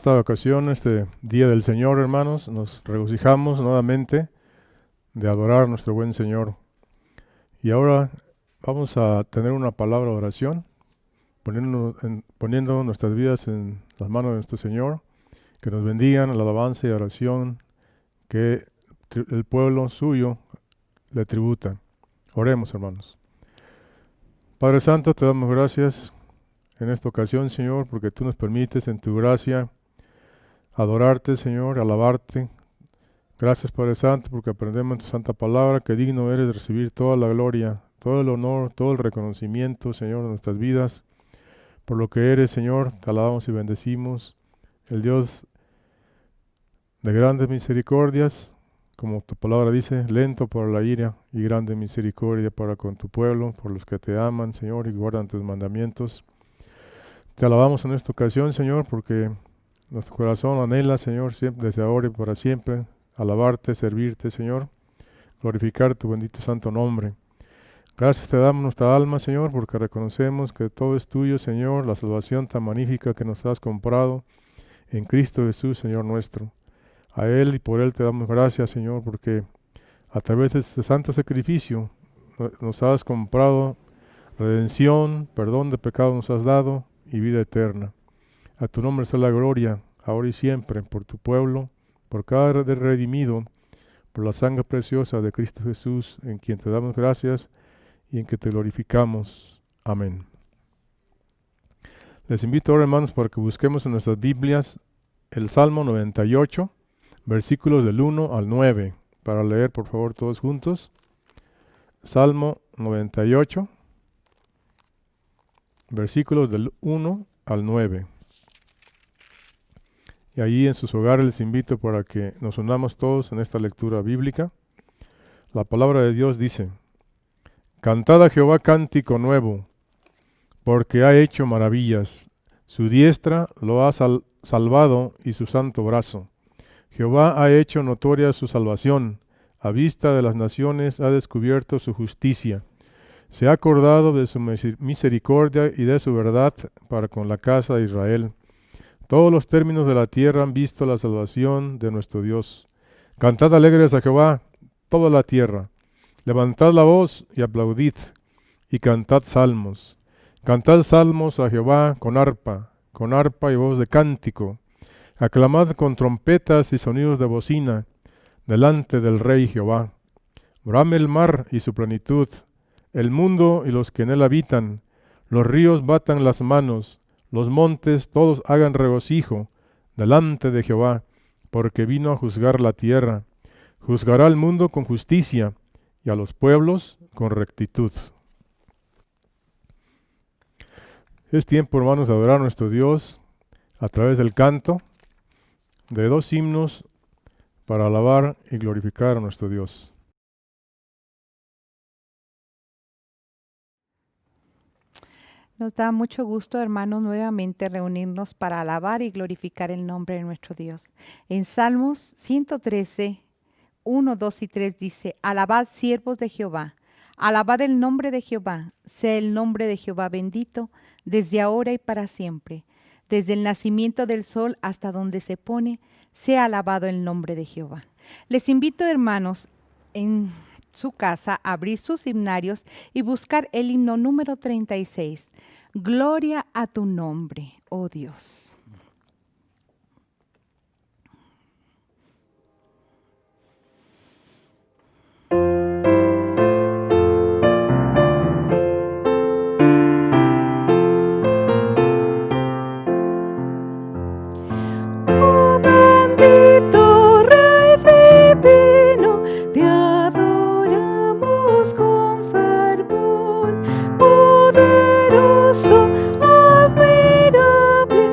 esta ocasión, este Día del Señor, hermanos, nos regocijamos nuevamente de adorar a nuestro buen Señor. Y ahora vamos a tener una palabra de oración, poniendo nuestras vidas en las manos de nuestro Señor, que nos bendigan la alabanza y oración que el pueblo suyo le tributa. Oremos, hermanos. Padre Santo, te damos gracias en esta ocasión, Señor, porque tú nos permites en tu gracia adorarte, Señor, alabarte. Gracias, Padre Santo, porque aprendemos en tu santa palabra que digno eres de recibir toda la gloria, todo el honor, todo el reconocimiento, Señor, de nuestras vidas. Por lo que eres, Señor, te alabamos y bendecimos. El Dios de grandes misericordias, como tu palabra dice, lento para la ira y grande misericordia para con tu pueblo, por los que te aman, Señor, y guardan tus mandamientos. Te alabamos en esta ocasión, Señor, porque nuestro corazón anhela, Señor, siempre, desde ahora y para siempre, alabarte, servirte, Señor, glorificar tu bendito santo nombre. Gracias te damos nuestra alma, Señor, porque reconocemos que todo es tuyo, Señor, la salvación tan magnífica que nos has comprado en Cristo Jesús, Señor nuestro. A Él y por Él te damos gracias, Señor, porque a través de este santo sacrificio nos has comprado redención, perdón de pecado nos has dado y vida eterna. A tu nombre sea la gloria, ahora y siempre, por tu pueblo, por cada redimido, por la sangre preciosa de Cristo Jesús, en quien te damos gracias y en que te glorificamos. Amén. Les invito ahora, hermanos, para que busquemos en nuestras Biblias el Salmo 98, versículos del 1 al 9, para leer, por favor, todos juntos. Salmo 98, versículos del 1 al 9. Y ahí en sus hogares les invito para que nos unamos todos en esta lectura bíblica. La palabra de Dios dice: Cantad a Jehová cántico nuevo, porque ha hecho maravillas. Su diestra lo ha salvado y su santo brazo. Jehová ha hecho notoria su salvación. A vista de las naciones ha descubierto su justicia. Se ha acordado de su misericordia y de su verdad para con la casa de Israel. Todos los términos de la tierra han visto la salvación de nuestro Dios. Cantad alegres a Jehová, toda la tierra. Levantad la voz y aplaudid, y cantad salmos. Cantad salmos a Jehová con arpa y voz de cántico. Aclamad con trompetas y sonidos de bocina, delante del Rey Jehová. Brame el mar y su plenitud, el mundo y los que en él habitan. Los ríos batan las manos, los montes todos hagan regocijo delante de Jehová, porque vino a juzgar la tierra. Juzgará al mundo con justicia y a los pueblos con rectitud. Es tiempo, hermanos, de adorar a nuestro Dios a través del canto de dos himnos para alabar y glorificar a nuestro Dios. Nos da mucho gusto, hermanos, nuevamente reunirnos para alabar y glorificar el nombre de nuestro Dios. En Salmos 113, 1, 2 y 3 dice: Alabad, siervos de Jehová, alabad el nombre de Jehová, sea el nombre de Jehová bendito, desde ahora y para siempre. Desde el nacimiento del sol hasta donde se pone, sea alabado el nombre de Jehová. Les invito, hermanos, en su casa a abrir sus himnarios y buscar el himno número 36. Gloria a tu nombre, oh Dios. Poderoso, admirable,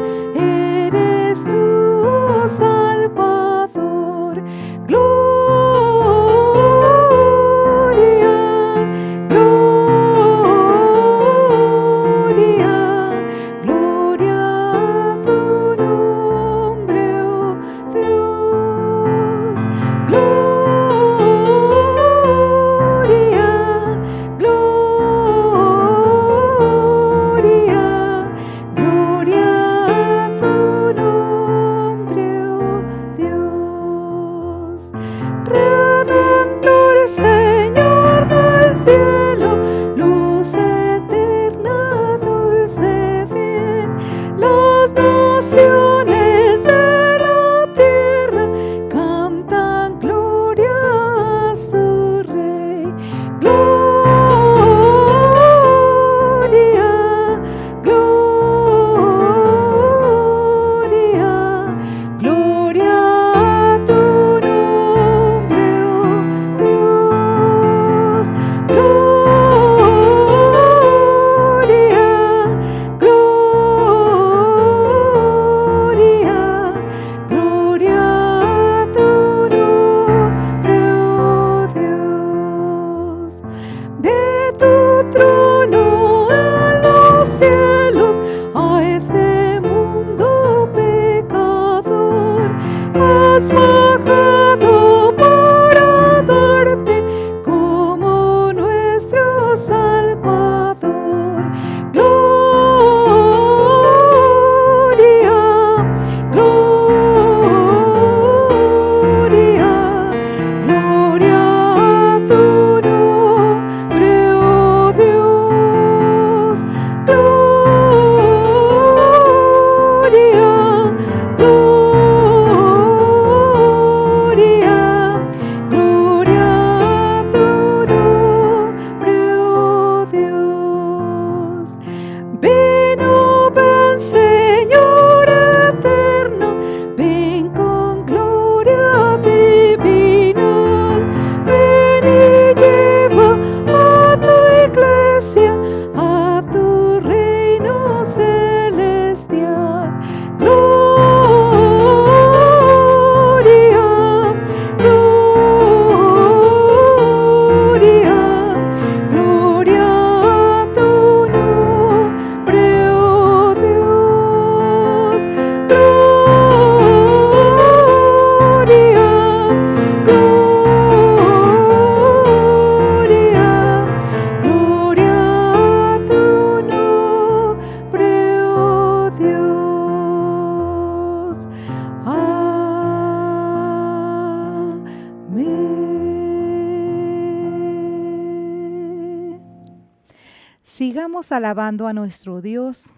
Sigamos alabando a nuestro Dios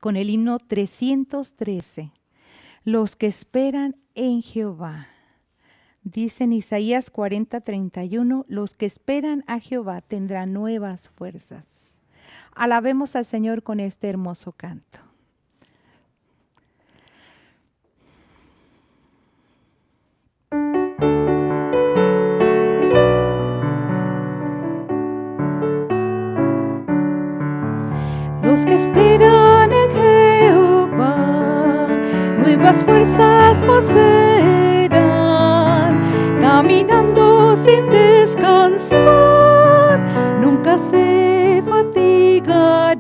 con el himno 313. Los que esperan en Jehová. Dice en Isaías 40:31, los que esperan a Jehová tendrán nuevas fuerzas. Alabemos al Señor con este hermoso canto. Los que esperan en Jehová, nuevas fuerzas poseerán, caminando sin descansar, nunca se fatigarán.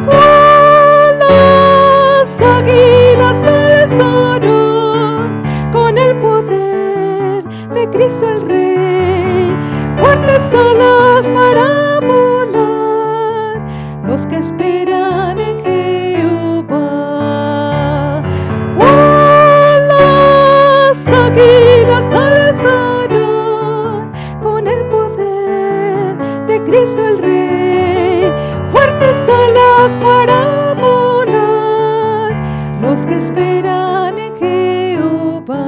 Cual las águilas alzarán, con el poder de Cristo el Rey, fuertes alas para volar, los que esperan en Jehová. Cual las águilas alzarán, con el poder de Cristo el Rey, fuertes alas para volar, los que esperan en Jehová.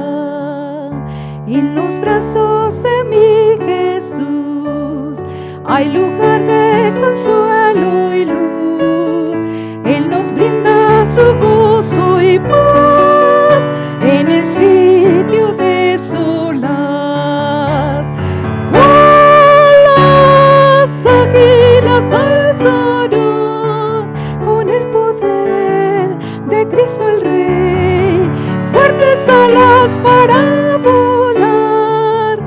En los brazos de mi Jesús hay lugar de consuelo y luz. Él nos brinda su gozo y paz en el sitio de solas. Cual las águilas alzarán, con el poder de Cristo el Rey, fuertes alas para volar,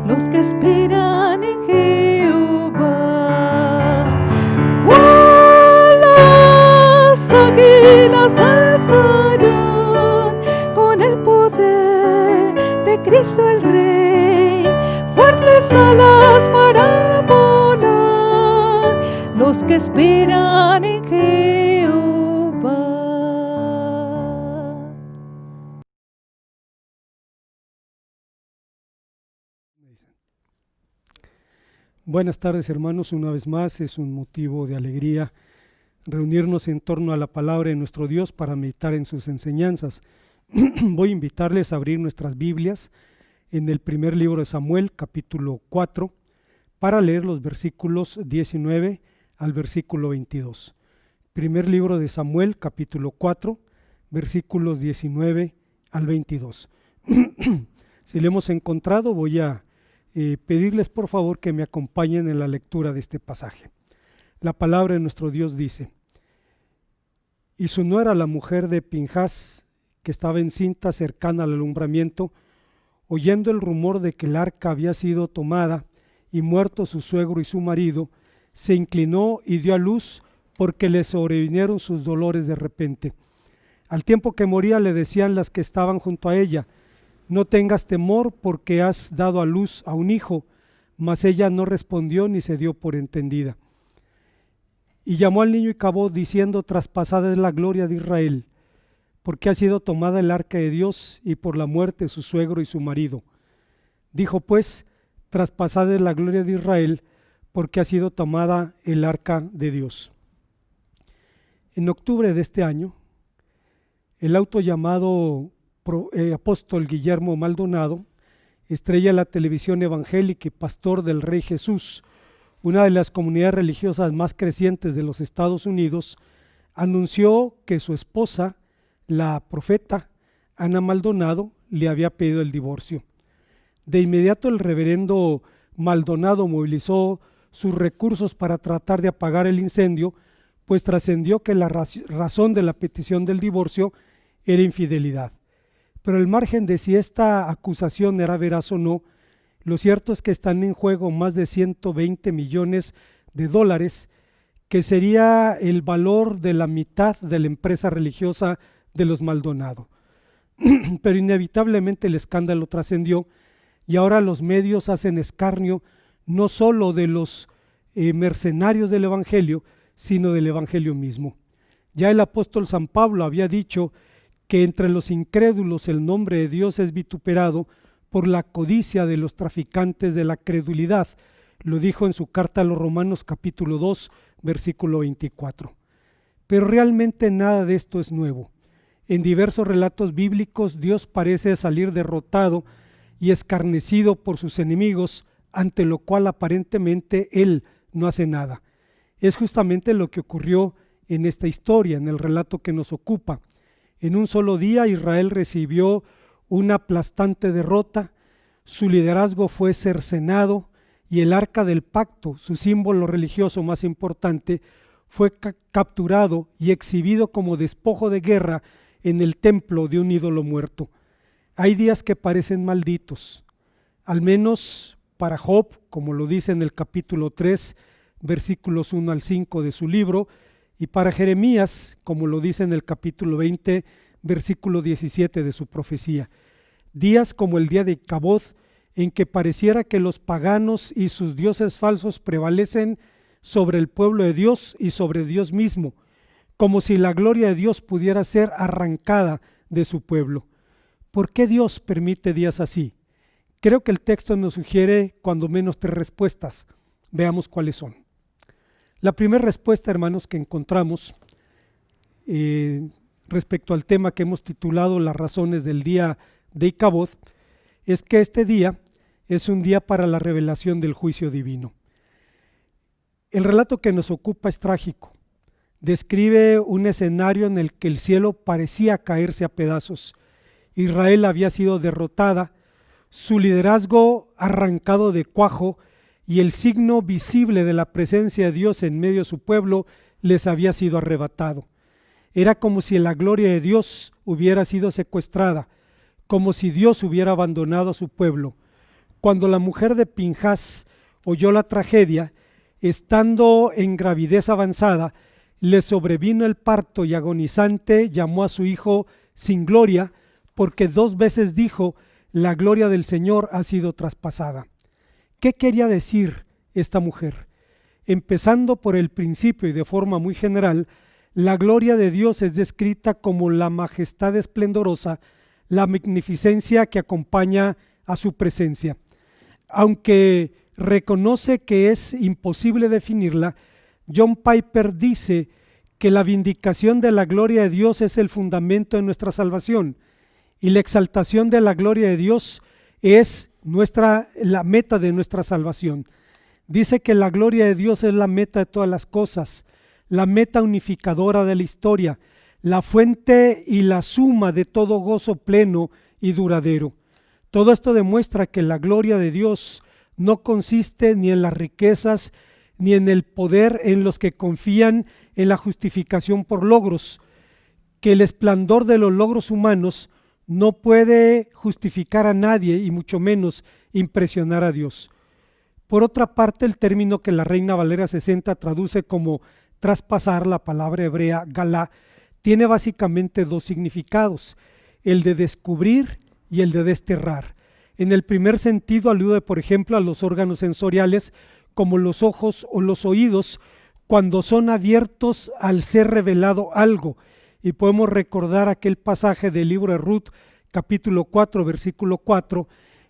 los que esperan en Jehová. Cual las águilas alzarán, con el poder de Cristo el Rey, fuertes alas para volar, los que esperan en Jehová. Buenas tardes, hermanos. Una vez más es un motivo de alegría reunirnos en torno a la palabra de nuestro Dios para meditar en sus enseñanzas. Voy a invitarles a abrir nuestras Biblias en el primer libro de Samuel, capítulo 4, para leer los versículos 19 al versículo 22. Primer libro de Samuel, capítulo 4, versículos 19 al 22. Si lo hemos encontrado, voy a pedirles por favor que me acompañen en la lectura de este pasaje. La palabra de nuestro Dios dice: y su nuera, la mujer de Pinjas, que estaba encinta cercana al alumbramiento, oyendo el rumor de que el arca había sido tomada y muerto su suegro y su marido, se inclinó y dio a luz, porque le sobrevinieron sus dolores de repente. Al tiempo que moría le decían las que estaban junto a ella: no tengas temor, porque has dado a luz a un hijo. Mas ella no respondió ni se dio por entendida. Y llamó al niño y cavó, diciendo: traspasada es la gloria de Israel, porque ha sido tomada el arca de Dios, y por la muerte de su suegro y su marido. Dijo pues: traspasada es la gloria de Israel, porque ha sido tomada el arca de Dios. En octubre de este año, el auto llamado apóstol Guillermo Maldonado, estrella de la televisión evangélica y pastor del Rey Jesús, una de las comunidades religiosas más crecientes de los Estados Unidos, anunció que su esposa, la profeta Ana Maldonado, le había pedido el divorcio. De inmediato el reverendo Maldonado movilizó sus recursos para tratar de apagar el incendio, pues trascendió que la razón de la petición del divorcio era infidelidad. Pero al margen de si esta acusación era veraz o no, lo cierto es que están en juego más de 120 millones de dólares, que sería el valor de la mitad de la empresa religiosa de los Maldonado. Pero inevitablemente el escándalo trascendió y ahora los medios hacen escarnio no solo de los mercenarios del Evangelio, sino del Evangelio mismo. Ya el apóstol San Pablo había dicho que entre los incrédulos el nombre de Dios es vituperado por la codicia de los traficantes de la credulidad, Lo dijo en su carta a los Romanos capítulo 2, versículo 24. Pero realmente nada de esto es nuevo. En diversos relatos bíblicos Dios parece salir derrotado y escarnecido por sus enemigos, ante lo cual aparentemente Él no hace nada. Es justamente lo que ocurrió en esta historia, en el relato que nos ocupa. En un solo día Israel recibió una aplastante derrota, su liderazgo fue cercenado y el arca del pacto, su símbolo religioso más importante, fue capturado y exhibido como despojo de guerra en el templo de un ídolo muerto. Hay días que parecen malditos, al menos para Job, como lo dice en el capítulo 3, versículos 1 al 5 de su libro, y para Jeremías, como lo dice en el capítulo 20, versículo 17 de su profecía. Días como el día de Caboz, en que pareciera que los paganos y sus dioses falsos prevalecen sobre el pueblo de Dios y sobre Dios mismo, como si la gloria de Dios pudiera ser arrancada de su pueblo. ¿Por qué Dios permite días así? Creo que el texto nos sugiere cuando menos 3 respuestas. Veamos cuáles son. La primera respuesta, hermanos, que encontramos respecto al tema que hemos titulado Las razones del día de Icabod, es que este día es un día para la revelación del juicio divino. El relato que nos ocupa es trágico. Describe un escenario en el que el cielo parecía caerse a pedazos. Israel había sido derrotada, su liderazgo arrancado de cuajo y el signo visible de la presencia de Dios en medio de su pueblo les había sido arrebatado. Era como si la gloria de Dios hubiera sido secuestrada, como si Dios hubiera abandonado a su pueblo. Cuando la mujer de Pinjas oyó la tragedia, estando en gravidez avanzada, le sobrevino el parto y agonizante llamó a su hijo sin gloria, porque 2 veces dijo: la gloria del Señor ha sido traspasada. ¿Qué quería decir esta mujer? Empezando por el principio y de forma muy general, la gloria de Dios es descrita como la majestad esplendorosa, la magnificencia que acompaña a su presencia. Aunque reconoce que es imposible definirla, John Piper dice que la vindicación de la gloria de Dios es el fundamento de nuestra salvación y la exaltación de la gloria de Dios es la meta de nuestra salvación. Dice que la gloria de Dios es la meta de todas las cosas, la meta unificadora de la historia, la fuente y la suma de todo gozo pleno y duradero. Todo esto demuestra que la gloria de Dios no consiste ni en las riquezas ni en el poder en los que confían en la justificación por logros, que el esplendor de los logros humanos no puede justificar a nadie y mucho menos impresionar a Dios. Por otra parte, el término que la Reina Valera 60 traduce como traspasar, la palabra hebrea galá, tiene básicamente 2 significados, el de descubrir y el de desterrar. En el primer sentido alude, por ejemplo, a los órganos sensoriales como los ojos o los oídos cuando son abiertos al ser revelado algo. Y podemos recordar aquel pasaje del libro de Ruth, capítulo 4, versículo 4,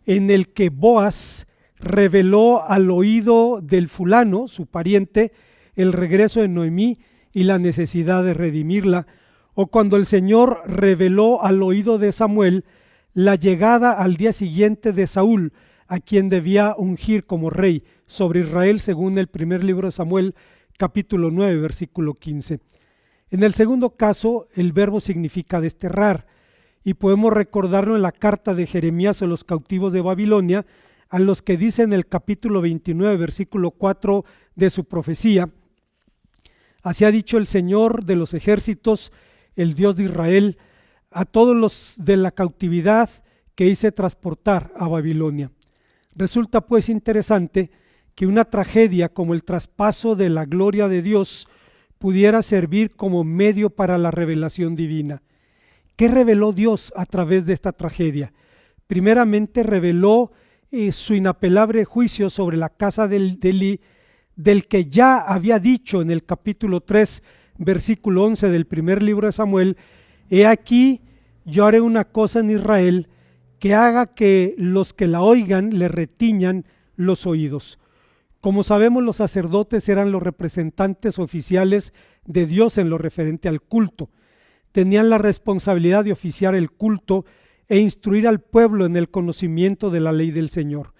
en el que Boaz reveló al oído del fulano, su pariente, el regreso de Noemí y la necesidad de redimirla, o cuando el Señor reveló al oído de Samuel la llegada al día siguiente de Saúl, a quien debía ungir como rey sobre Israel, según el primer libro de Samuel, capítulo 9, versículo 15. En el segundo caso, el verbo significa desterrar, y podemos recordarlo en la carta de Jeremías a los cautivos de Babilonia, a los que dice en el capítulo 29, versículo 4 de su profecía: así ha dicho el Señor de los ejércitos, el Dios de Israel, a todos los de la cautividad que hice transportar a Babilonia. Resulta pues interesante que una tragedia como el traspaso de la gloria de Dios pudiera servir como medio para la revelación divina. ¿Qué reveló Dios a través de esta tragedia? Primeramente reveló su inapelable juicio sobre la casa de Elí, del que ya había dicho en el capítulo 3, versículo 11 del primer libro de Samuel: he aquí, yo haré una cosa en Israel que haga que los que la oigan le retiñan los oídos. Como sabemos, los sacerdotes eran los representantes oficiales de Dios en lo referente al culto. Tenían la responsabilidad de oficiar el culto e instruir al pueblo en el conocimiento de la ley del Señor.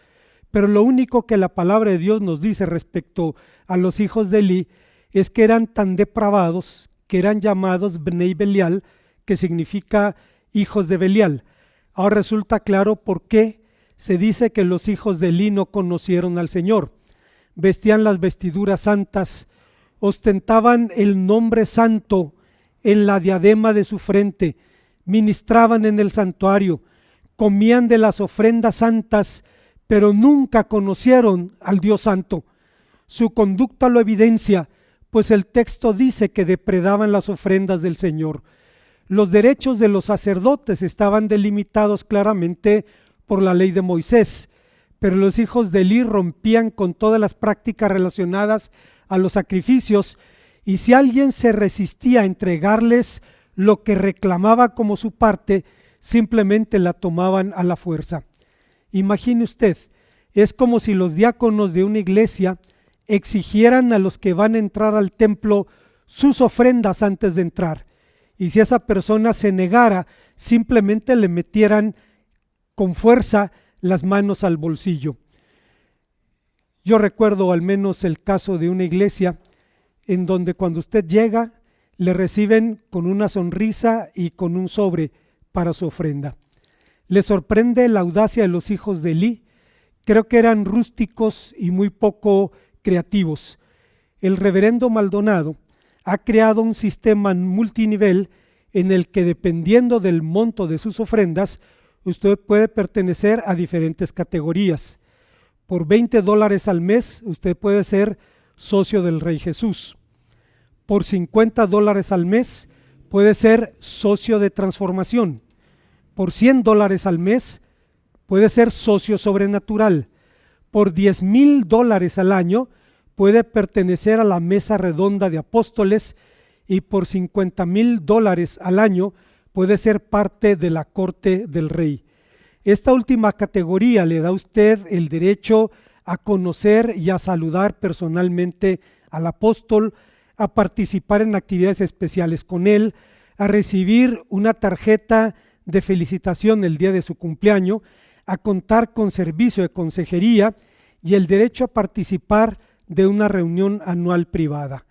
Pero lo único que la palabra de Dios nos dice respecto a los hijos de Elí es que eran tan depravados que eran llamados Bnei Belial, que significa hijos de Belial. Ahora resulta claro por qué se dice que los hijos de Elí no conocieron al Señor. Vestían las vestiduras santas, ostentaban el nombre santo en la diadema de su frente, ministraban en el santuario, comían de las ofrendas santas, pero nunca conocieron al Dios santo. Su conducta lo evidencia, pues el texto dice que depredaban las ofrendas del Señor. Los derechos de los sacerdotes estaban delimitados claramente por la ley de Moisés, pero los hijos de Elí rompían con todas las prácticas relacionadas a los sacrificios, y si alguien se resistía a entregarles lo que reclamaba como su parte, simplemente la tomaban a la fuerza. Imagine usted, es como si los diáconos de una iglesia exigieran a los que van a entrar al templo sus ofrendas antes de entrar, y si esa persona se negara, simplemente le metieran con fuerza las manos al bolsillo. Yo recuerdo al menos el caso de una iglesia en donde cuando usted llega le reciben con una sonrisa y con un sobre para su ofrenda. Le sorprende la audacia de los hijos de Elí. Creo que eran rústicos y muy poco creativos. El reverendo Maldonado ha creado un sistema multinivel en el que, dependiendo del monto de sus ofrendas, usted puede pertenecer a diferentes categorías. Por $20 al mes usted puede ser socio del Rey Jesús. Por $50 al mes puede ser socio de transformación. Por $100 al mes puede ser socio sobrenatural. Por $10,000 al año puede pertenecer a la mesa redonda de apóstoles, y por $50,000 al año puede ser parte de la corte del rey. Esta última categoría le da a usted el derecho a conocer y a saludar personalmente al apóstol, a participar en actividades especiales con él, a recibir una tarjeta de felicitación el día de su cumpleaños, a contar con servicio de consejería y el derecho a participar de una reunión anual privada.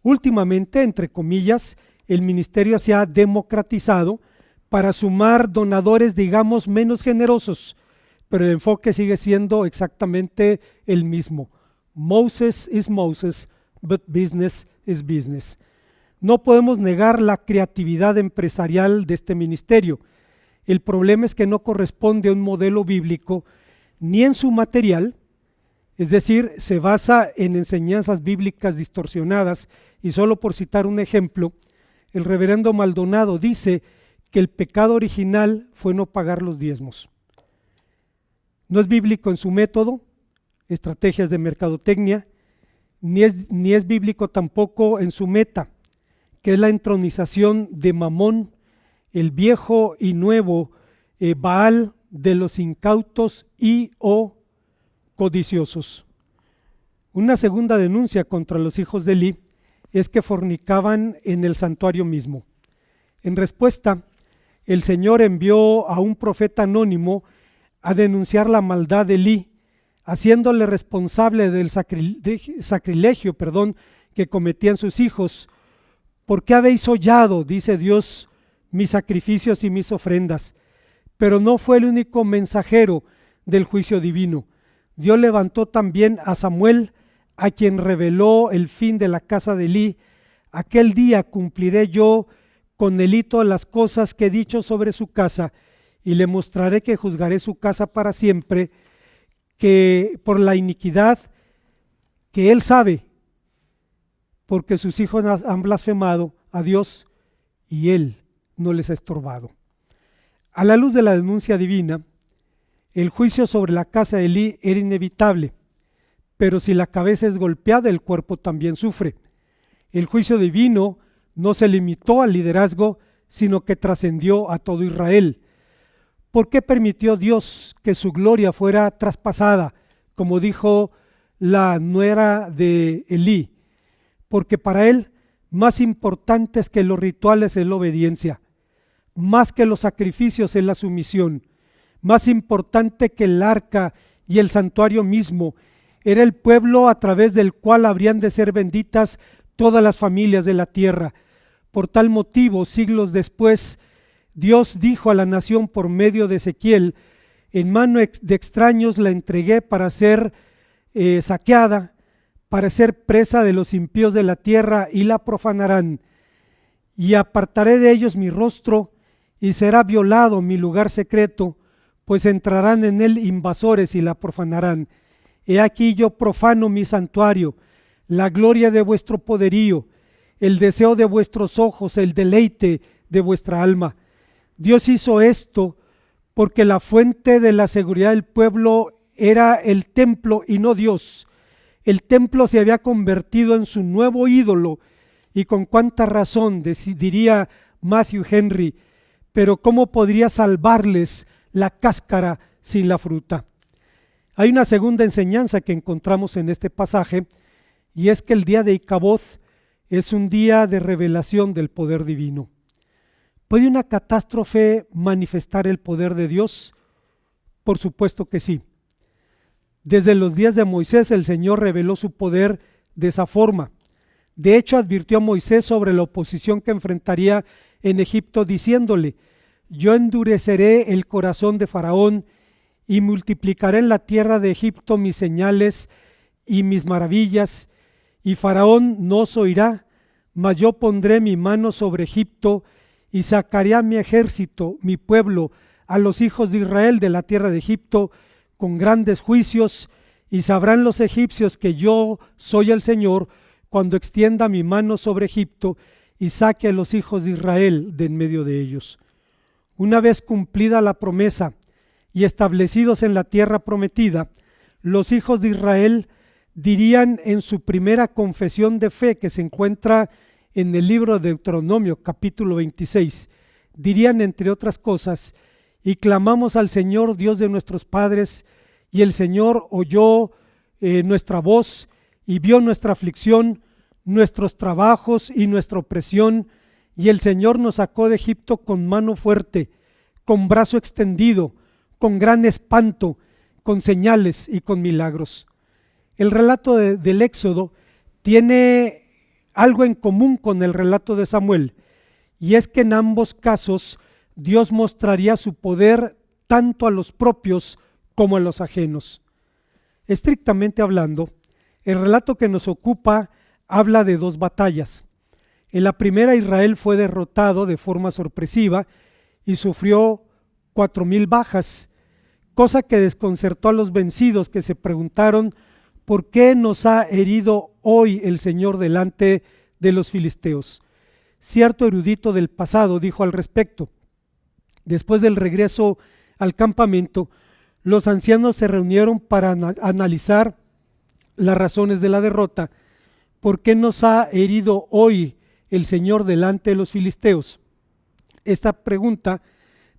Últimamente, entre comillas, el ministerio se ha democratizado para sumar donadores, digamos, menos generosos, pero el enfoque sigue siendo exactamente el mismo. Moses is Moses, but business is business. No podemos negar la creatividad empresarial de este ministerio. El problema es que no corresponde a un modelo bíblico ni en su material, es decir, se basa en enseñanzas bíblicas distorsionadas. Y solo por citar un ejemplo, el reverendo Maldonado dice que el pecado original fue no pagar los diezmos. No es bíblico en su método, estrategias de mercadotecnia, ni es bíblico tampoco en su meta, que es la entronización de Mamón, el viejo y nuevo Baal de los incautos y o codiciosos. Una segunda denuncia contra los hijos de Elí es que fornicaban en el santuario mismo. En respuesta, el Señor envió a un profeta anónimo a denunciar la maldad de Elí, haciéndole responsable del sacrilegio que cometían sus hijos. ¿Por qué habéis hollado, dice Dios, mis sacrificios y mis ofrendas? Pero no fue el único mensajero del juicio divino. Dios levantó también a Samuel, a quien reveló el fin de la casa de Elí. Aquel día cumpliré yo con Elí todas las cosas que he dicho sobre su casa, y le mostraré que juzgaré su casa para siempre, que por la iniquidad que él sabe, porque sus hijos han blasfemado a Dios y él no les ha estorbado. A la luz de la denuncia divina, el juicio sobre la casa de Elí era inevitable, pero si la cabeza es golpeada, el cuerpo también sufre. El juicio divino no se limitó al liderazgo, sino que trascendió a todo Israel. ¿Por qué permitió Dios que su gloria fuera traspasada, como dijo la nuera de Elí, porque para él más importantes que los rituales es la obediencia, más que los sacrificios es la sumisión, más importante que el arca y el santuario mismo era el pueblo a través del cual habrían de ser benditas todas las familias de la tierra. Por tal motivo, siglos después, Dios dijo a la nación por medio de Ezequiel: en mano de extraños la entregué para ser saqueada, para ser presa de los impíos de la tierra, y la profanarán. Y apartaré de ellos mi rostro, y será violado mi lugar secreto, pues entrarán en él invasores y la profanarán. He aquí yo profano mi santuario, la gloria de vuestro poderío, el deseo de vuestros ojos, el deleite de vuestra alma. Dios hizo esto porque la fuente de la seguridad del pueblo era el templo y no Dios. El templo se había convertido en su nuevo ídolo, y con cuánta razón, diría Matthew Henry, pero ¿cómo podría salvarles la cáscara sin la fruta? Hay una segunda enseñanza que encontramos en este pasaje, y es que el día de Ikaboth es un día de revelación del poder divino. ¿Puede una catástrofe manifestar el poder de Dios? Por supuesto que sí. Desde los días de Moisés el Señor reveló su poder de esa forma. De hecho, advirtió a Moisés sobre la oposición que enfrentaría en Egipto, diciéndole: yo endureceré el corazón de Faraón y multiplicaré en la tierra de Egipto mis señales y mis maravillas, y Faraón no os oirá, mas yo pondré mi mano sobre Egipto y sacaré a mi ejército, mi pueblo, a los hijos de Israel de la tierra de Egipto con grandes juicios, y sabrán los egipcios que yo soy el Señor cuando extienda mi mano sobre Egipto y saque a los hijos de Israel de en medio de ellos. Una vez cumplida la promesa y establecidos en la tierra prometida, los hijos de Israel dirían en su primera confesión de fe, que se encuentra en el libro de Deuteronomio capítulo 26, dirían entre otras cosas: y clamamos al Señor Dios de nuestros padres, y el Señor oyó nuestra voz y vio nuestra aflicción, nuestros trabajos y nuestra opresión, y el Señor nos sacó de Egipto con mano fuerte, con brazo extendido, con gran espanto, con señales y con milagros. El relato del Éxodo tiene algo en común con el relato de Samuel, y es que en ambos casos Dios mostraría su poder tanto a los propios como a los ajenos. Estrictamente hablando, el relato que nos ocupa habla de dos batallas. En la primera, Israel fue derrotado de forma sorpresiva y sufrió 4,000 bajas, cosa que desconcertó a los vencidos, que se preguntaron: ¿por qué nos ha herido hoy el Señor delante de los filisteos? Cierto erudito del pasado dijo al respecto: después del regreso al campamento, los ancianos se reunieron para analizar las razones de la derrota. ¿Por qué nos ha herido hoy el Señor delante de los filisteos? Esta pregunta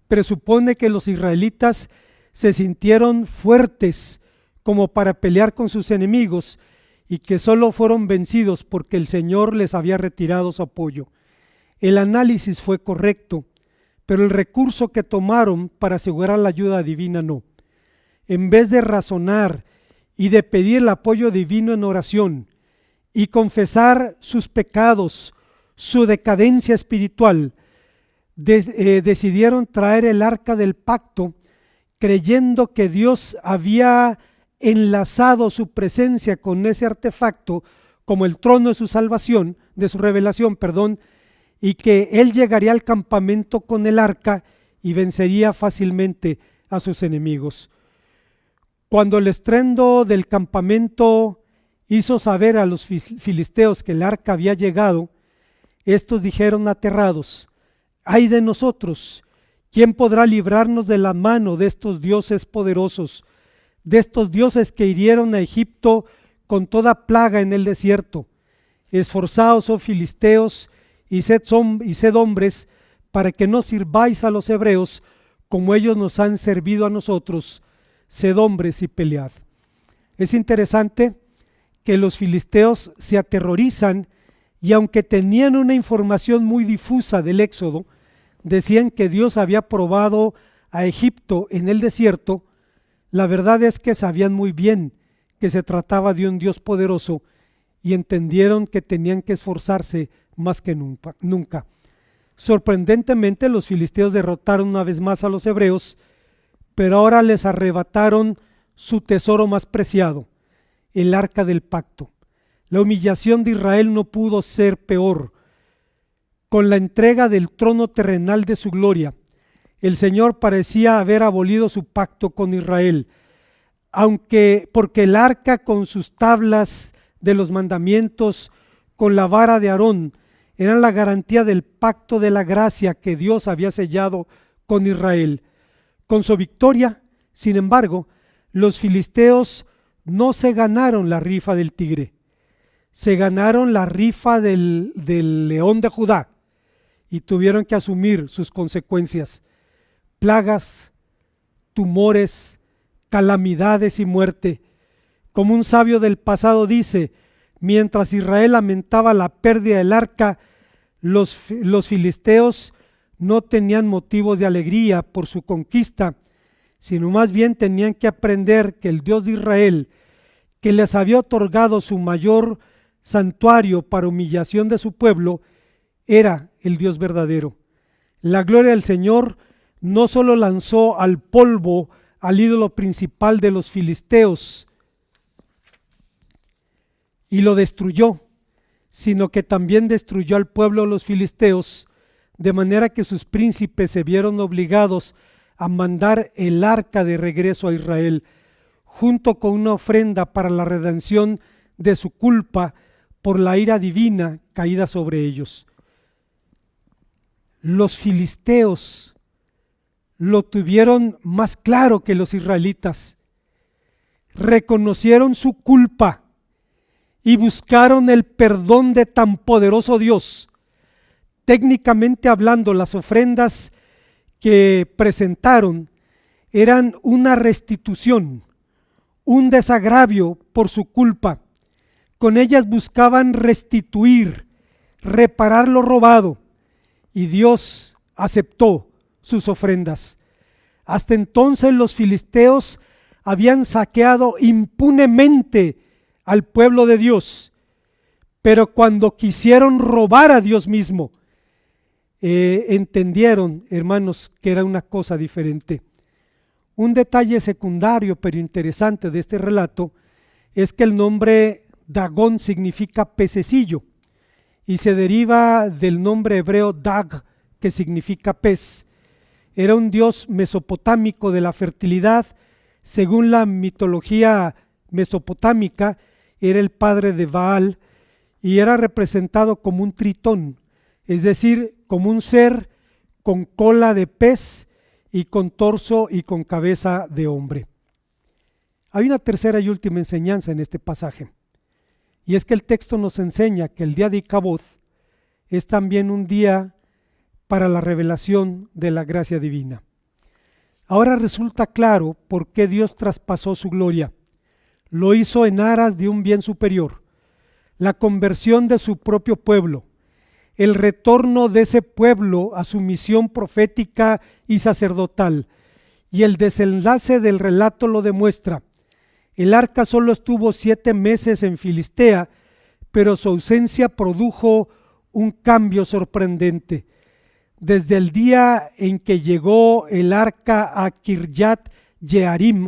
presupone que los israelitas se sintieron fuertes como para pelear con sus enemigos, y que solo fueron vencidos porque el Señor les había retirado su apoyo. El análisis fue correcto, pero el recurso que tomaron para asegurar la ayuda divina no. En vez de razonar y de pedir el apoyo divino en oración y confesar sus pecados, su decadencia espiritual, decidieron traer el arca del pacto, creyendo que Dios había enlazado su presencia con ese artefacto como el trono de su salvación, de su revelación, y que él llegaría al campamento con el arca y vencería fácilmente a sus enemigos. Cuando el estruendo del campamento hizo saber a los filisteos que el arca había llegado, estos dijeron aterrados: ¡ay de nosotros! ¿Quién podrá librarnos de la mano de estos dioses poderosos, de estos dioses que hirieron a Egipto con toda plaga en el desierto? Esforzaos, oh filisteos, y sed hombres, para que no sirváis a los hebreos como ellos nos han servido a nosotros. Sed hombres y pelead. Es interesante que los filisteos se aterrorizan y aunque tenían una información muy difusa del Éxodo, decían que Dios había probado a Egipto en el desierto. La verdad es que sabían muy bien que se trataba de un Dios poderoso y entendieron que tenían que esforzarse más que nunca. Sorprendentemente, los filisteos derrotaron una vez más a los hebreos, pero ahora les arrebataron su tesoro más preciado, el arca del pacto. La humillación de Israel no pudo ser peor. Con la entrega del trono terrenal de su gloria, el Señor parecía haber abolido su pacto con Israel, porque el arca con sus tablas de los mandamientos, con la vara de Aarón, eran la garantía del pacto de la gracia que Dios había sellado con Israel. Con su victoria, sin embargo, los filisteos no se ganaron la rifa del tigre, se ganaron la rifa del león de Judá y tuvieron que asumir sus consecuencias: plagas, tumores, calamidades y muerte. Como un sabio del pasado dice, mientras Israel lamentaba la pérdida del arca, los filisteos no tenían motivos de alegría por su conquista, sino más bien tenían que aprender que el Dios de Israel, que les había otorgado su mayor santuario para humillación de su pueblo, era el Dios verdadero. La gloria del Señor no solo lanzó al polvo al ídolo principal de los filisteos y lo destruyó, sino que también destruyó al pueblo de los filisteos, de manera que sus príncipes se vieron obligados a mandar el arca de regreso a Israel, junto con una ofrenda para la redención de su culpa por la ira divina caída sobre ellos. Los filisteos lo tuvieron más claro que los israelitas. Reconocieron su culpa y buscaron el perdón de tan poderoso Dios. Técnicamente hablando, las ofrendas que presentaron eran una restitución, un desagravio por su culpa. Con ellas buscaban restituir, reparar lo robado, y Dios aceptó sus ofrendas. Hasta entonces los filisteos habían saqueado impunemente al pueblo de Dios, pero cuando quisieron robar a Dios mismo, entendieron, hermanos, que era una cosa diferente. Un detalle secundario pero interesante de este relato es que el nombre Dagón significa pececillo y se deriva del nombre hebreo Dag, que significa pez. Era un dios mesopotámico de la fertilidad. Según la mitología mesopotámica, era el padre de Baal y era representado como un tritón, es decir, como un ser con cola de pez y con torso y con cabeza de hombre. Hay una tercera y última enseñanza en este pasaje, y es que el texto nos enseña que el día de Icabod es también un día para la revelación de la gracia divina. Ahora resulta claro por qué Dios traspasó su gloria. Lo hizo en aras de un bien superior, la conversión de su propio pueblo, el retorno de ese pueblo a su misión profética y sacerdotal, y el desenlace del relato lo demuestra. El arca solo estuvo 7 meses en Filistea, pero su ausencia produjo un cambio sorprendente. Desde el día en que llegó el arca a Kirjat Jearim,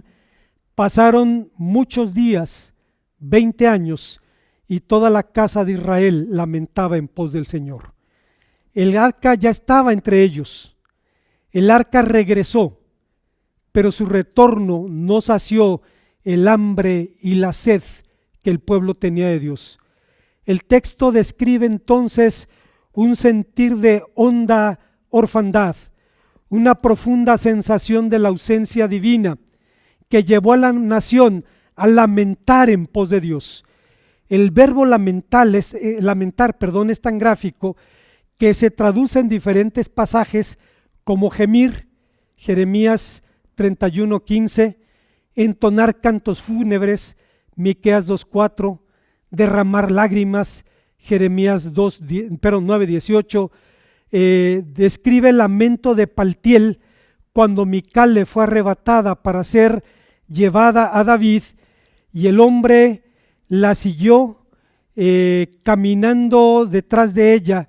pasaron muchos días, 20 años, y toda la casa de Israel lamentaba en pos del Señor. El arca ya estaba entre ellos. El arca regresó, pero su retorno no sació el hambre y la sed que el pueblo tenía de Dios. El texto describe entonces un sentir de honda orfandad, una profunda sensación de la ausencia divina que llevó a la nación a lamentar en pos de Dios. El verbo lamentar es tan gráfico que se traduce en diferentes pasajes como gemir, Jeremías 31:15, entonar cantos fúnebres, Miqueas 2:4, derramar lágrimas. Jeremías 9:18 describe el lamento de Paltiel cuando Mical le fue arrebatada para ser llevada a David, y el hombre la siguió caminando detrás de ella,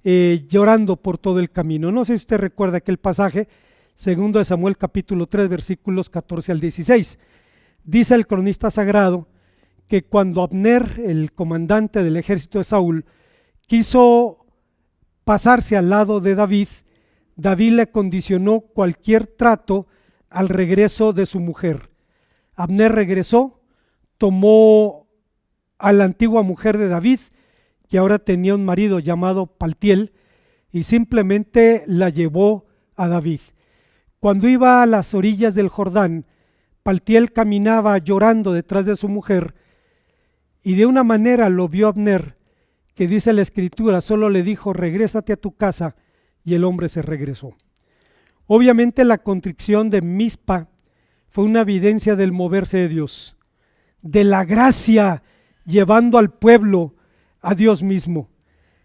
llorando por todo el camino. No sé si usted recuerda aquel pasaje, 2 Samuel capítulo 3 versículos 14 al 16. Dice el cronista sagrado que cuando Abner, el comandante del ejército de Saúl, quiso pasarse al lado de David, David le condicionó cualquier trato al regreso de su mujer. Abner regresó, tomó a la antigua mujer de David, que ahora tenía un marido llamado Paltiel, y simplemente la llevó a David. Cuando iba a las orillas del Jordán, Paltiel caminaba llorando detrás de su mujer, y de una manera lo vio Abner, que dice la escritura, solo le dijo: regrésate a tu casa, y el hombre se regresó. Obviamente la contrición de Mizpa fue una evidencia del moverse de Dios, de la gracia llevando al pueblo a Dios mismo.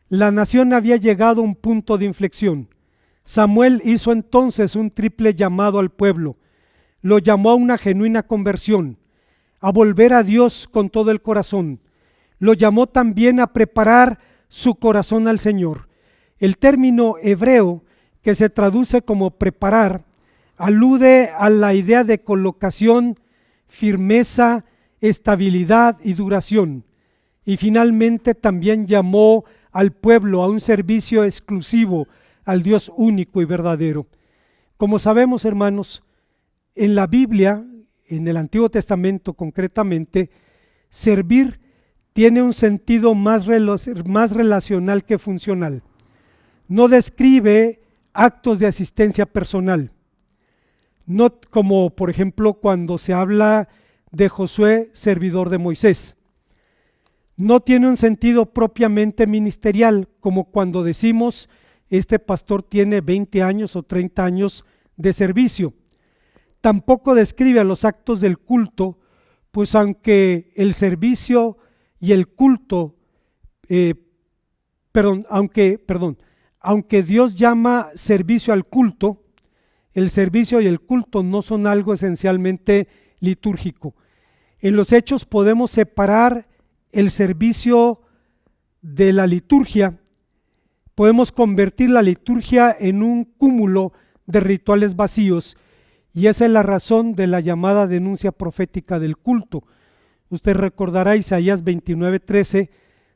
La nación había llegado a un punto de inflexión. Samuel hizo entonces un triple llamado al pueblo. Lo llamó a una genuina conversión, a volver a Dios con todo el corazón. Lo llamó también a preparar su corazón al Señor. El término hebreo que se traduce como preparar alude a la idea de colocación, firmeza, estabilidad y duración. Y finalmente también llamó al pueblo a un servicio exclusivo al Dios único y verdadero. Como sabemos, hermanos, en la Biblia, en el Antiguo Testamento concretamente, servir tiene un sentido más relacional que funcional. No describe actos de asistencia personal, no como por ejemplo cuando se habla de Josué, servidor de Moisés. No tiene un sentido propiamente ministerial, como cuando decimos este pastor tiene 20 años o 30 años de servicio. Tampoco describe a los actos del culto, pues aunque el servicio y el culto, aunque Dios llama servicio al culto, el servicio y el culto no son algo esencialmente litúrgico. En los Hechos podemos separar el servicio de la liturgia, podemos convertir la liturgia en un cúmulo de rituales vacíos, y esa es la razón de la llamada denuncia profética del culto. Usted recordará Isaías 29:13,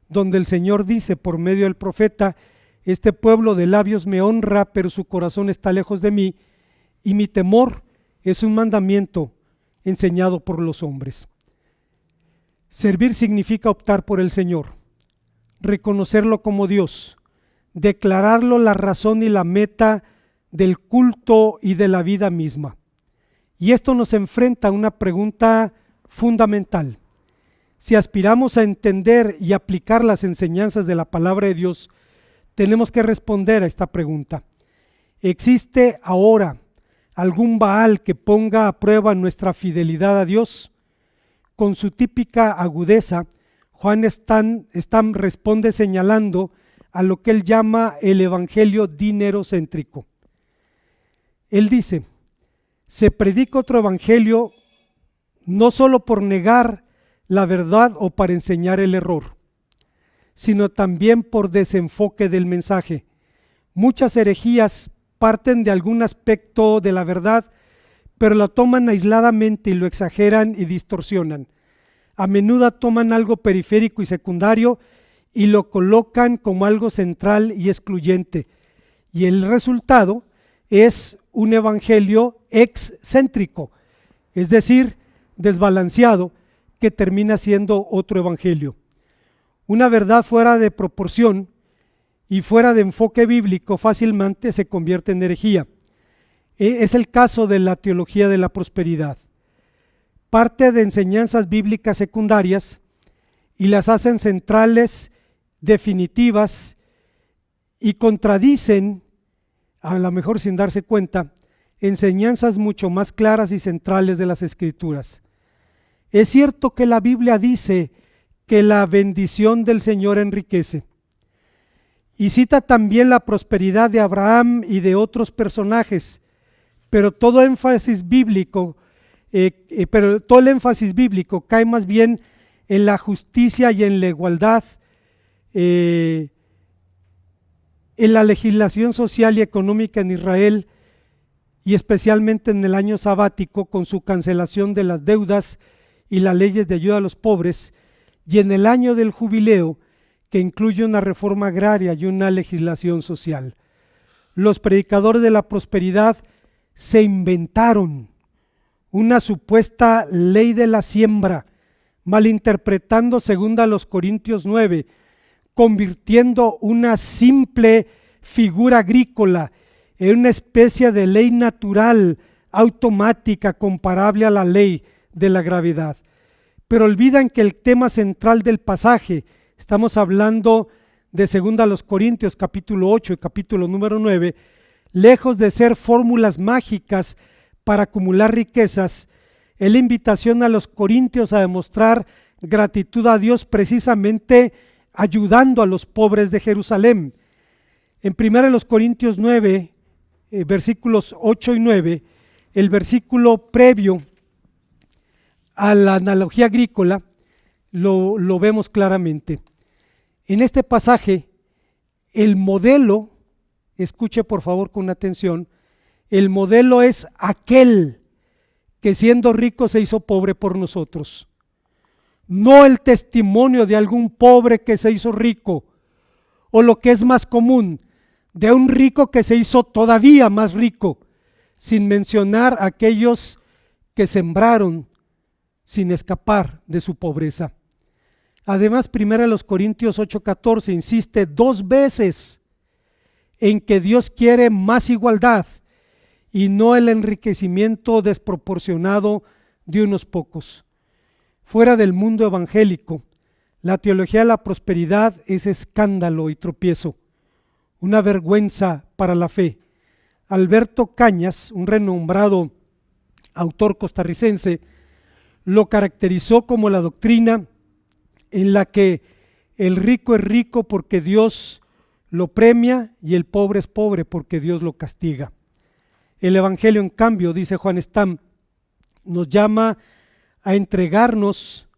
donde el Señor dice por medio del profeta: este pueblo de labios me honra, pero su corazón está lejos de mí, y mi temor es un mandamiento enseñado por los hombres. Servir significa optar por el Señor, reconocerlo como Dios, declararlo la razón y la meta del culto y de la vida misma. Y esto nos enfrenta a una pregunta fundamental. Si aspiramos a entender y aplicar las enseñanzas de la palabra de Dios, tenemos que responder a esta pregunta. ¿Existe ahora algún Baal que ponga a prueba nuestra fidelidad a Dios? Con su típica agudeza, Juan Stam responde señalando a lo que él llama el evangelio dinerocéntrico. Él dice: se predica otro evangelio no solo por negar la verdad o para enseñar el error, sino también por desenfoque del mensaje. Muchas herejías parten de algún aspecto de la verdad, pero la toman aisladamente y lo exageran y distorsionan. A menudo toman algo periférico y secundario y lo colocan como algo central y excluyente. Y el resultado es un evangelio excéntrico, es decir, desbalanceado, que termina siendo otro evangelio. Una verdad fuera de proporción y fuera de enfoque bíblico fácilmente se convierte en herejía. Es el caso de la teología de la prosperidad. Parte de enseñanzas bíblicas secundarias y las hacen centrales, definitivas, y contradicen, a lo mejor sin darse cuenta, enseñanzas mucho más claras y centrales de las Escrituras. Es cierto que la Biblia dice que la bendición del Señor enriquece. Y cita también la prosperidad de Abraham y de otros personajes, pero todo el énfasis bíblico cae más bien en la justicia y en la igualdad, en la legislación social y económica en Israel, y especialmente en el año sabático, con su cancelación de las deudas y las leyes de ayuda a los pobres, y en el año del jubileo, que incluye una reforma agraria y una legislación social. Los predicadores de la prosperidad se inventaron una supuesta ley de la siembra, malinterpretando 2 Corintios 9, convirtiendo una simple figura agrícola en una especie de ley natural, automática, comparable a la ley de la gravedad. Pero olvidan que el tema central del pasaje, estamos hablando de 2 Corintios capítulo 8 y capítulo número 9, lejos de ser fórmulas mágicas para acumular riquezas, es la invitación a los corintios a demostrar gratitud a Dios, precisamente ayudando a los pobres de Jerusalén. En 1 Corintios 9, versículos 8 y 9, el versículo previo a la analogía agrícola, lo vemos claramente. En este pasaje, el modelo, escuche por favor con atención, el modelo es aquel que siendo rico se hizo pobre por nosotros. No el testimonio de algún pobre que se hizo rico, o lo que es más común, de un rico que se hizo todavía más rico, sin mencionar a aquellos que sembraron sin escapar de su pobreza. Además, 1 Corintios 8:14 insiste 2 veces en que Dios quiere más igualdad y no el enriquecimiento desproporcionado de unos pocos. Fuera del mundo evangélico, la teología de la prosperidad es escándalo y tropiezo, una vergüenza para la fe. Alberto Cañas, un renombrado autor costarricense, lo caracterizó como la doctrina en la que el rico es rico porque Dios lo premia y el pobre es pobre porque Dios lo castiga. El Evangelio, en cambio, dice Juan Stam, nos llama a entregarnos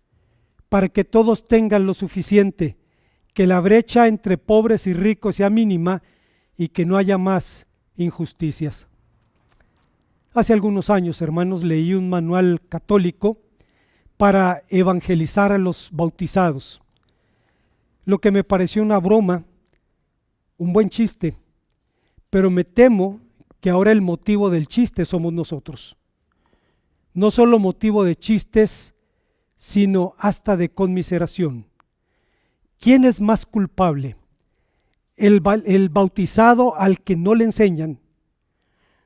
para que todos tengan lo suficiente, que la brecha entre pobres y ricos sea mínima y que no haya más injusticias. Hace algunos años, hermanos, leí un manual católico para evangelizar a los bautizados, lo que me pareció una broma, un buen chiste, pero me temo que ahora el motivo del chiste somos nosotros. No solo motivo de chistes, sino hasta de conmiseración. ¿Quién es más culpable? ¿El bautizado al que no le enseñan?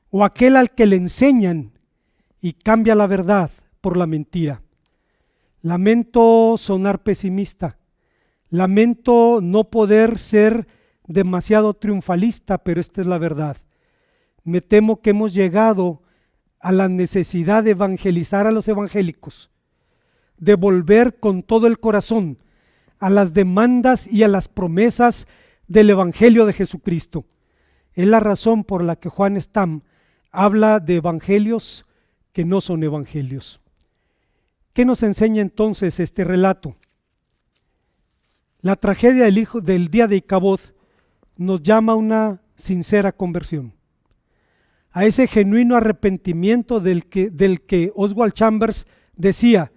¿O aquel al que le enseñan y cambia la verdad por la mentira? Lamento sonar pesimista, lamento no poder ser demasiado triunfalista, pero esta es la verdad. Me temo que hemos llegado a la necesidad de evangelizar a los evangélicos, de volver con todo el corazón a las demandas y a las promesas del Evangelio de Jesucristo. Es la razón por la que Juan Stam habla de evangelios que no son evangelios. ¿Qué nos enseña entonces este relato? La tragedia del día de Icabod nos llama a una sincera conversión, a ese genuino arrepentimiento del que Oswald Chambers decía: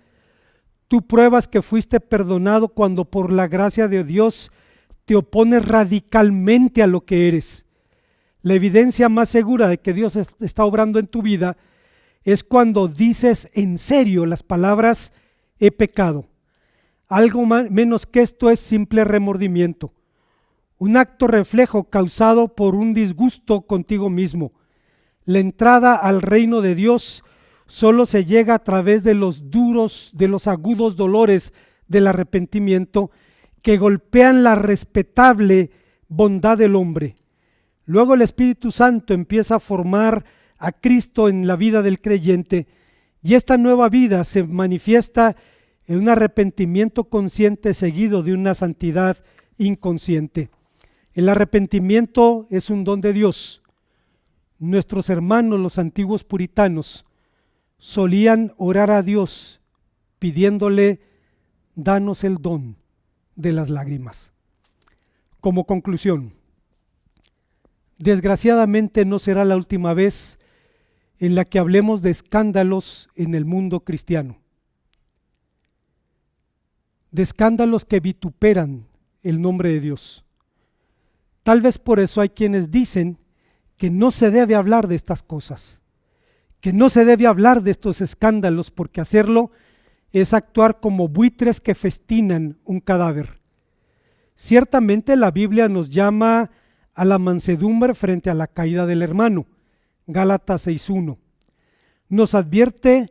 tú pruebas que fuiste perdonado cuando por la gracia de Dios te opones radicalmente a lo que eres. La evidencia más segura de que Dios está obrando en tu vida es cuando dices en serio las palabras he pecado. Algo menos que esto es simple remordimiento, un acto reflejo causado por un disgusto contigo mismo. La entrada al reino de Dios solo se llega a través de los agudos dolores del arrepentimiento que golpean la respetable bondad del hombre. Luego el Espíritu Santo empieza a formar a Cristo en la vida del creyente y esta nueva vida se manifiesta en un arrepentimiento consciente seguido de una santidad inconsciente. El arrepentimiento es un don de Dios. Nuestros hermanos, los antiguos puritanos, solían orar a Dios pidiéndole: danos el don de las lágrimas. Como conclusión, desgraciadamente no será la última vez en la que hablemos de escándalos en el mundo cristiano, de escándalos que vituperan el nombre de Dios. Tal vez por eso hay quienes dicen que no se debe hablar de estas cosas, que no se debe hablar de estos escándalos, porque hacerlo es actuar como buitres que festinan un cadáver. Ciertamente la Biblia nos llama a la mansedumbre frente a la caída del hermano, Gálatas 6:1. Nos advierte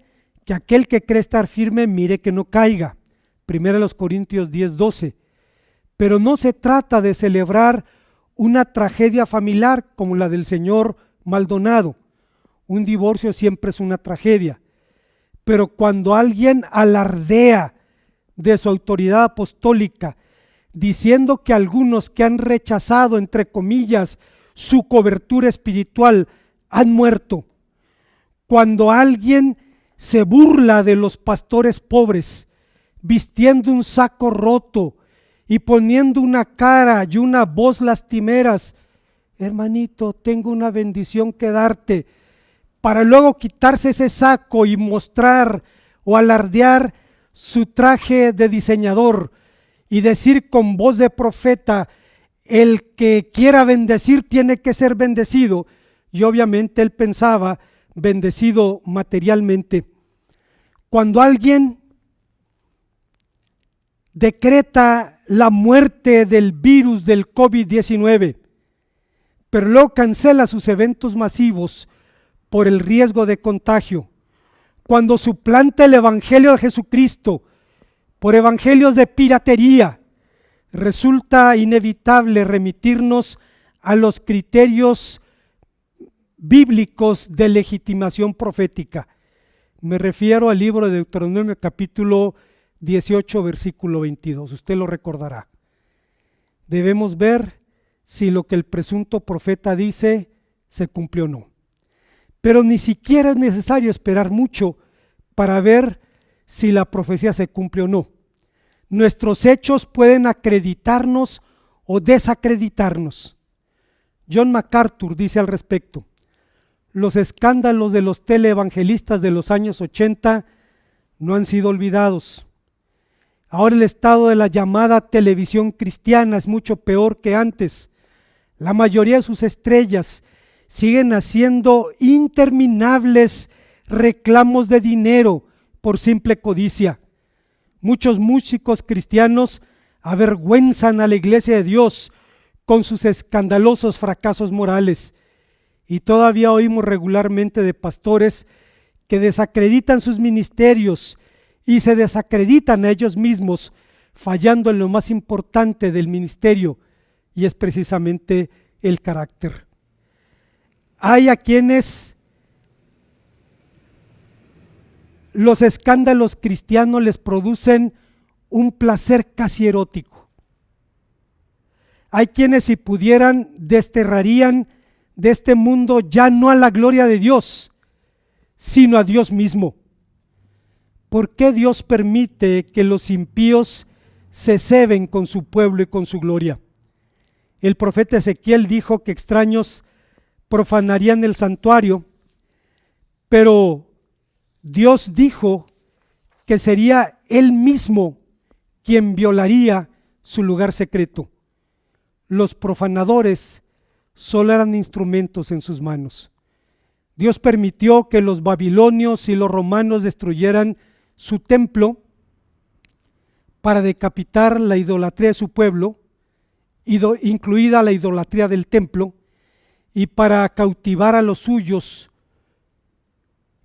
que aquel que cree estar firme mire que no caiga, 1 Corintios 10:12. Pero no se trata de celebrar una tragedia familiar como la del señor Maldonado. Un divorcio siempre es una tragedia, pero cuando alguien alardea de su autoridad apostólica, diciendo que algunos que han rechazado, entre comillas, su cobertura espiritual, han muerto, cuando alguien se burla de los pastores pobres, vistiendo un saco roto y poniendo una cara y una voz lastimeras: hermanito, tengo una bendición que darte, para luego quitarse ese saco y mostrar o alardear su traje de diseñador y decir con voz de profeta: el que quiera bendecir tiene que ser bendecido. Y obviamente él pensaba bendecido materialmente. Cuando alguien decreta la muerte del virus del COVID-19, pero luego cancela sus eventos masivos por el riesgo de contagio, cuando suplanta el evangelio de Jesucristo por evangelios de piratería, resulta inevitable remitirnos a los criterios bíblicos de legitimación profética. Me refiero al libro de Deuteronomio capítulo 18 versículo 22, usted lo recordará. Debemos ver si lo que el presunto profeta dice se cumplió o no. Pero ni siquiera es necesario esperar mucho para ver si la profecía se cumple o no. Nuestros hechos pueden acreditarnos o desacreditarnos. John MacArthur dice al respecto: los escándalos de los teleevangelistas de los años 80 no han sido olvidados. Ahora el estado de la llamada televisión cristiana es mucho peor que antes. La mayoría de sus estrellas siguen haciendo interminables reclamos de dinero por simple codicia. Muchos músicos cristianos avergüenzan a la iglesia de Dios con sus escandalosos fracasos morales. Y todavía oímos regularmente de pastores que desacreditan sus ministerios y se desacreditan a ellos mismos, fallando en lo más importante del ministerio, y es precisamente el carácter. Hay a quienes los escándalos cristianos les producen un placer casi erótico. Hay quienes, si pudieran, desterrarían de este mundo ya no a la gloria de Dios, sino a Dios mismo. ¿Por qué Dios permite que los impíos se ceben con su pueblo y con su gloria? El profeta Ezequiel dijo que extraños profanarían el santuario, pero Dios dijo que sería Él mismo quien violaría su lugar secreto. Los profanadores solo eran instrumentos en sus manos. Dios permitió que los babilonios y los romanos destruyeran su templo para decapitar la idolatría de su pueblo, incluida la idolatría del templo, y para cautivar a los suyos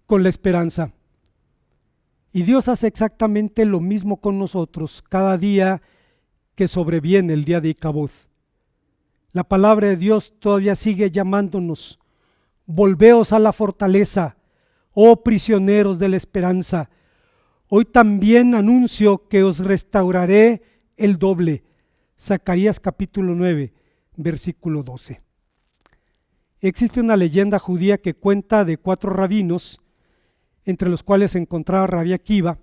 con la esperanza. Y Dios hace exactamente lo mismo con nosotros cada día que sobreviene el día de Icabod. La palabra de Dios todavía sigue llamándonos: volveos a la fortaleza, oh prisioneros de la esperanza, Hoy también anuncio que os restauraré el doble. Zacarías capítulo 9, versículo 12. Existe una leyenda judía que cuenta de 4 rabinos, entre los cuales se encontraba Rabí Akiva,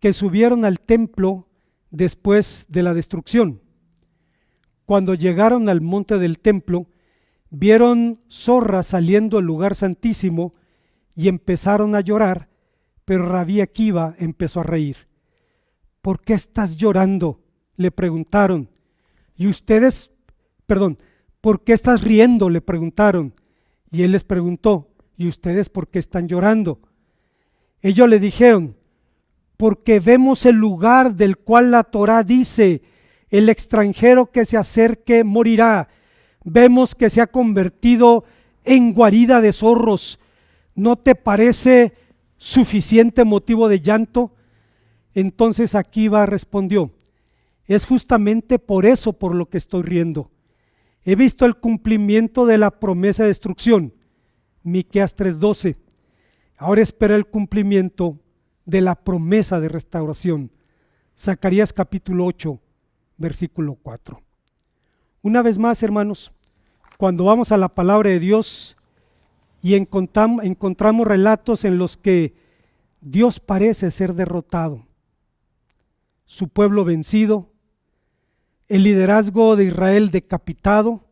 que subieron al templo después de la destrucción. Cuando llegaron al monte del templo, vieron zorras saliendo del lugar santísimo y empezaron a llorar, pero Rabí Akiva empezó a reír. ¿Por qué estás llorando?, le preguntaron. ¿Por qué estás riendo?, le preguntaron. Y él les preguntó, ¿y ustedes por qué están llorando? Ellos le dijeron, porque vemos el lugar del cual la Torá dice, el extranjero que se acerque morirá. Vemos que se ha convertido en guarida de zorros. ¿No te parece suficiente motivo de llanto? Entonces Akiva respondió, es justamente por eso por lo que estoy riendo. He visto el cumplimiento de la promesa de destrucción, Miqueas 3:12. Ahora espera el cumplimiento de la promesa de restauración, Zacarías capítulo 8, versículo 4. Una vez más, hermanos, cuando vamos a la palabra de Dios y encontramos relatos en los que Dios parece ser derrotado, su pueblo vencido, el liderazgo de Israel decapitado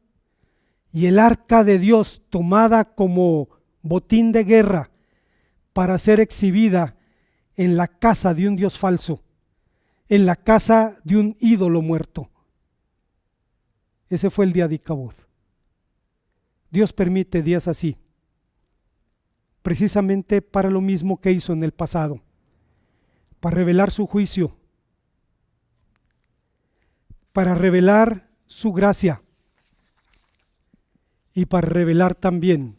y el arca de Dios tomada como botín de guerra para ser exhibida en la casa de un Dios falso, en la casa de un ídolo muerto. Ese fue el día de Icabod. Dios permite días así, precisamente para lo mismo que hizo en el pasado, para revelar su juicio, para revelar su gracia y para revelar también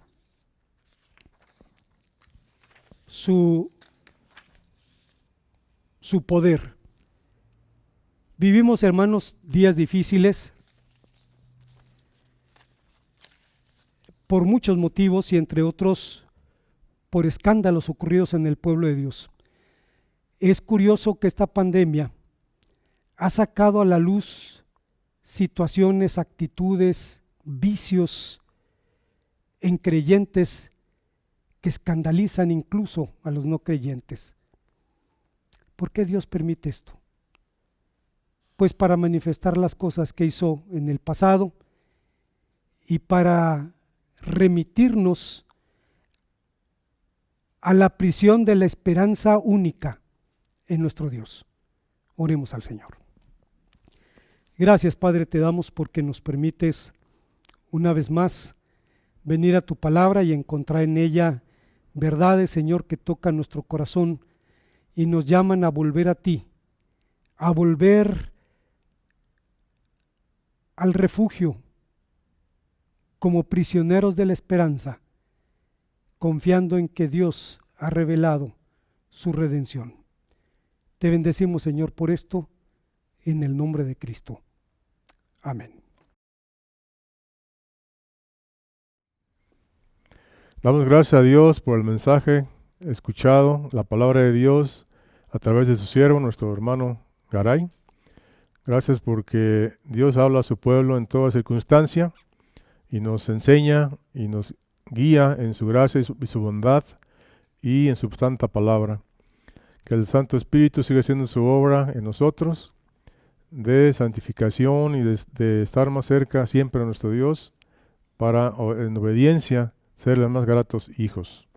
su poder. Vivimos, hermanos, días difíciles por muchos motivos y entre otros por escándalos ocurridos en el pueblo de Dios. Es curioso que esta pandemia ha sacado a la luz situaciones, actitudes, vicios en creyentes que escandalizan incluso a los no creyentes. ¿Por qué Dios permite esto? Pues para manifestar las cosas que hizo en el pasado y para remitirnos a la prisión de la esperanza única en nuestro Dios. Oremos al Señor. Gracias, Padre, te damos porque nos permites una vez más venir a tu palabra y encontrar en ella verdades, Señor, que tocan nuestro corazón y nos llaman a volver a ti, a volver al refugio como prisioneros de la esperanza, confiando en que Dios ha revelado su redención. Te bendecimos, Señor, por esto, en el nombre de Cristo. Amén. Damos gracias a Dios por el mensaje escuchado, la palabra de Dios a través de su siervo, nuestro hermano Garay. Gracias porque Dios habla a su pueblo en toda circunstancia y nos enseña y nos guía en su gracia y su bondad y en su santa palabra. Que el Santo Espíritu siga haciendo su obra en nosotros de santificación y de estar más cerca siempre a nuestro Dios para en obediencia serle más gratos hijos.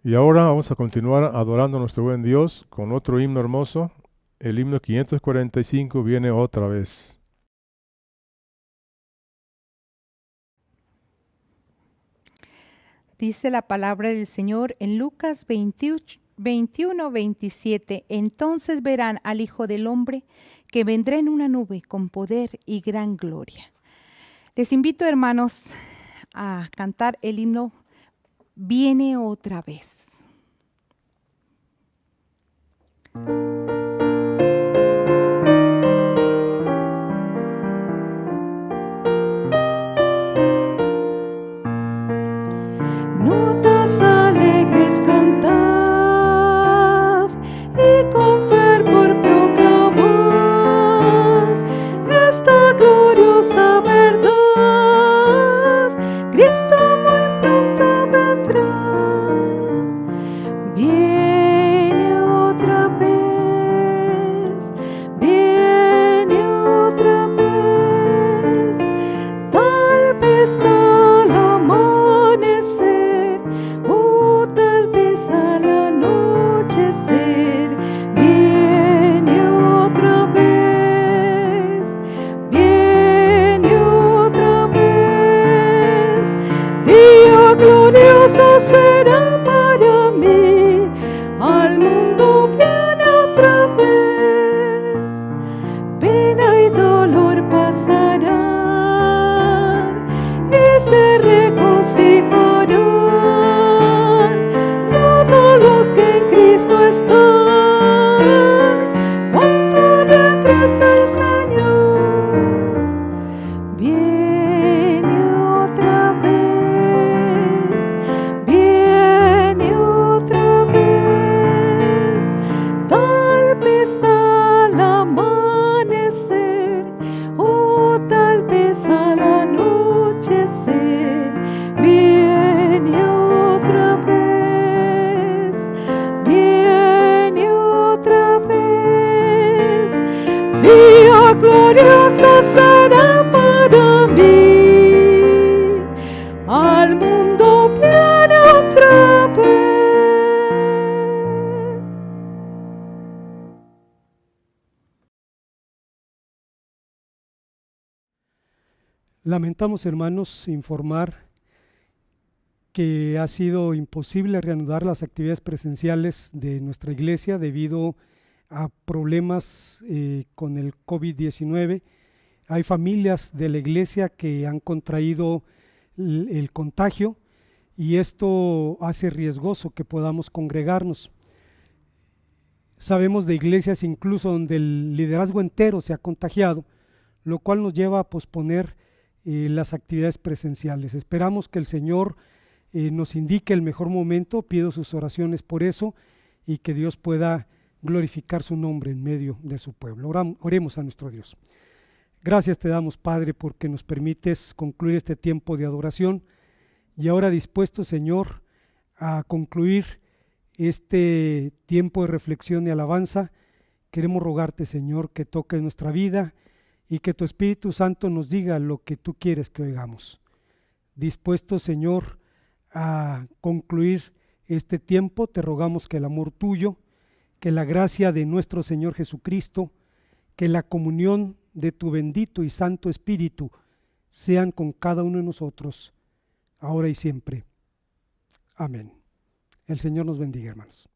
Y ahora vamos a continuar adorando a nuestro buen Dios con otro himno hermoso. El himno 545 viene otra vez. Dice la palabra del Señor en Lucas 21:27. Entonces verán al Hijo del Hombre que vendrá en una nube con poder y gran gloria. Les invito, hermanos, a cantar el himno Viene otra vez. Notas alegres cantar. día glorioso será para mí, al mundo viene otra vez. Lamentamos, hermanos, informar que ha sido imposible reanudar las actividades presenciales de nuestra iglesia debido a problemas con el COVID-19. Hay familias de la iglesia que han contraído el contagio y esto hace riesgoso que podamos congregarnos. Sabemos de iglesias incluso donde el liderazgo entero se ha contagiado, lo cual nos lleva a posponer las actividades presenciales. Esperamos que el Señor nos indique el mejor momento, pido sus oraciones por eso y que Dios pueda glorificar su nombre en medio de su pueblo. Oremos a nuestro Dios. Gracias te damos, Padre, porque nos permites concluir este tiempo de adoración y ahora dispuesto, Señor, a concluir este tiempo de reflexión y alabanza, queremos rogarte, Señor, que toques nuestra vida y que tu Espíritu Santo nos diga lo que tú quieres que oigamos. Dispuesto, Señor, a concluir este tiempo, te rogamos que el amor tuyo, que la gracia de nuestro Señor Jesucristo, que la comunión de tu bendito y santo Espíritu sean con cada uno de nosotros, ahora y siempre. Amén. El Señor nos bendiga, hermanos.